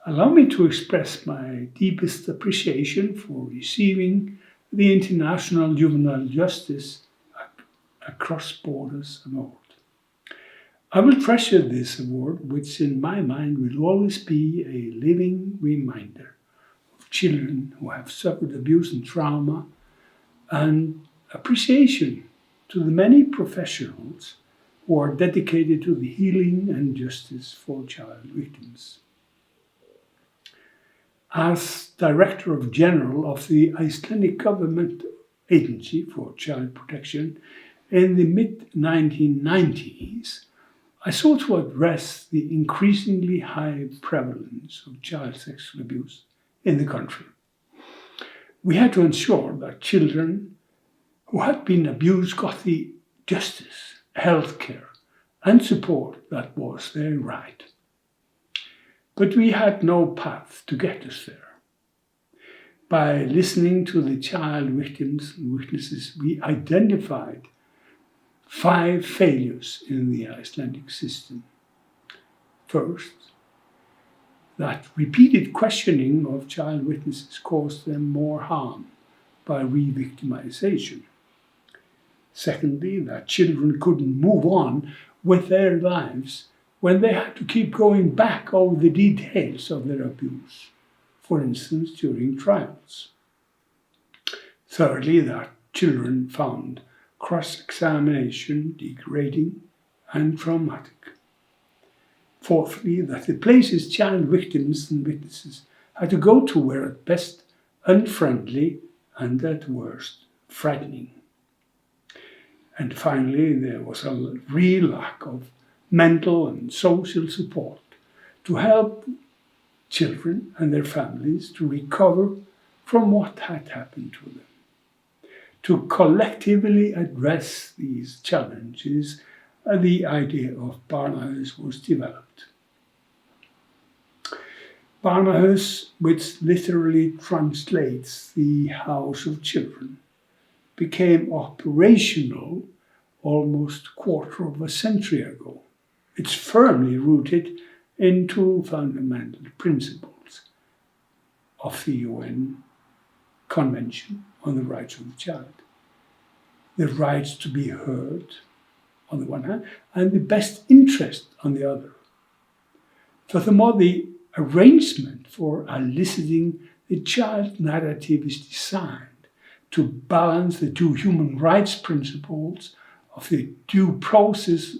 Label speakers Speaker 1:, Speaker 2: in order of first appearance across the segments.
Speaker 1: Allow me to express my deepest appreciation for receiving the International Juvenile Justice Across Borders Award. I will treasure this award, which in my mind will always be a living reminder of children who have suffered abuse and trauma, and appreciation to the many professionals who are dedicated to the healing and justice for child victims. As Director General of the Icelandic Government Agency for Child Protection in the mid-1990s, I sought to address the increasingly high prevalence of child sexual abuse in the country. We had to ensure that children who had been abused got the justice, health care, and support that was their right. But we had no path to get us there. By listening to the child victims and witnesses, we identified 5 failures in the Icelandic system. First, that repeated questioning of child witnesses caused them more harm by re-victimization. Secondly, that children couldn't move on with their lives when they had to keep going back over the details of their abuse, for instance, during trials. Thirdly, that children found cross-examination degrading and traumatic. Fourthly, that the places child victims and witnesses had to go to were at best unfriendly and at worst frightening. And finally, there was a real lack of mental and social support to help children and their families to recover from what had happened to them. To collectively address these challenges, the idea of Barnahus was developed. Barnahus, which literally translates the House of Children, became operational almost a quarter of a century ago. It's firmly rooted in 2 fundamental principles of the UN Convention on the Rights of the Child. The rights to be heard on the one hand, and the best interest on the other. Furthermore, the arrangement for eliciting the child narrative is designed to balance the 2 human rights principles of the due process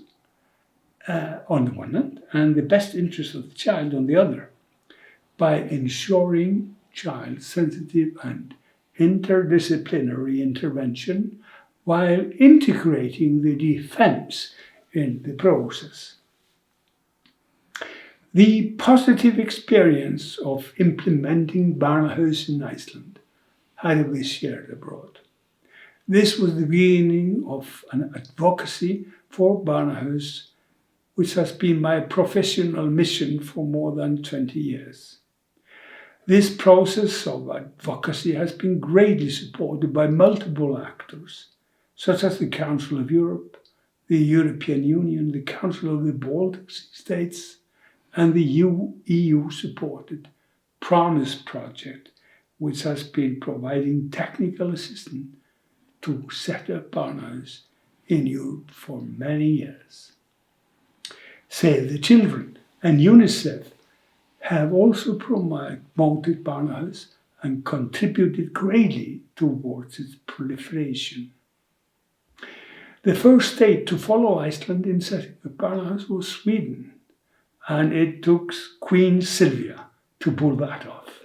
Speaker 1: on the one hand and the best interest of the child on the other, by ensuring child-sensitive and interdisciplinary intervention while integrating the defense in the process. The positive experience of implementing Barnahus in Iceland had been shared abroad. This was the beginning of an advocacy for Barnahus, which has been my professional mission for more than 20 years. This process of advocacy has been greatly supported by multiple actors, such as the Council of Europe, the European Union, the Council of the Baltic States, and the EU-supported Promise project, which has been providing technical assistance to set up Barnahus in Europe for many years. Save the Children and UNICEF have also promoted Barnahus and contributed greatly towards its proliferation. The first state to follow Iceland in setting up Barnahus was Sweden, and it took Queen Silvia to pull that off.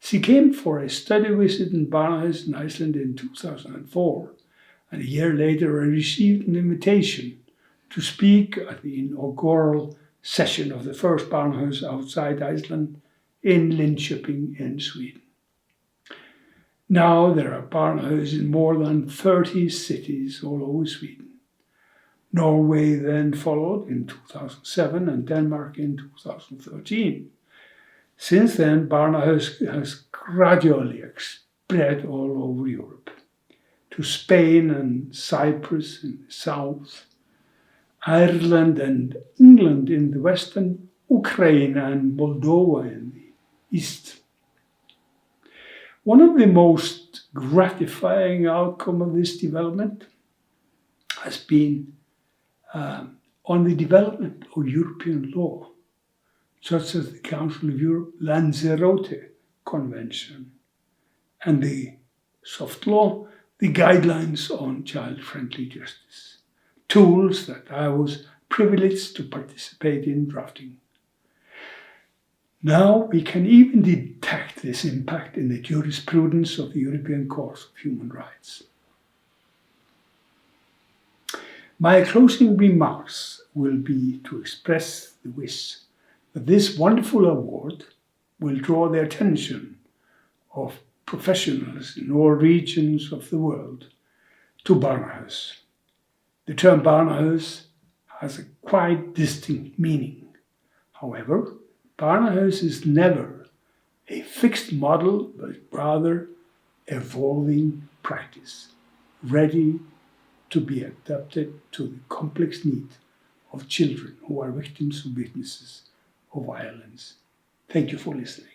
Speaker 1: She came for a study visit in Barnahus in Iceland in 2004, and a year later I received an invitation to speak at the inaugural session of the first Barnahus outside Iceland in Linköping in Sweden. Now there are Barnahus in more than 30 cities all over Sweden. Norway then followed in 2007 and Denmark in 2013. Since then, Barnahus has gradually spread all over Europe, to Spain and Cyprus in the south, Ireland and England in the west, and Ukraine and Moldova in the East. One of the most gratifying outcomes of this development has been on the development of European law, such as the Council of Europe Lanzarote Convention and the soft law, the guidelines on child-friendly justice, tools that I was privileged to participate in drafting. Now we can even detect this impact in the jurisprudence of the European Court of Human Rights. My closing remarks will be to express the wish that this wonderful award will draw the attention of professionals in all regions of the world to Barnahus. The term Barnahus has a quite distinct meaning. However, Barnahus is never a fixed model, but rather evolving practice, ready to be adapted to the complex needs of children who are victims or witnesses of violence. Thank you for listening.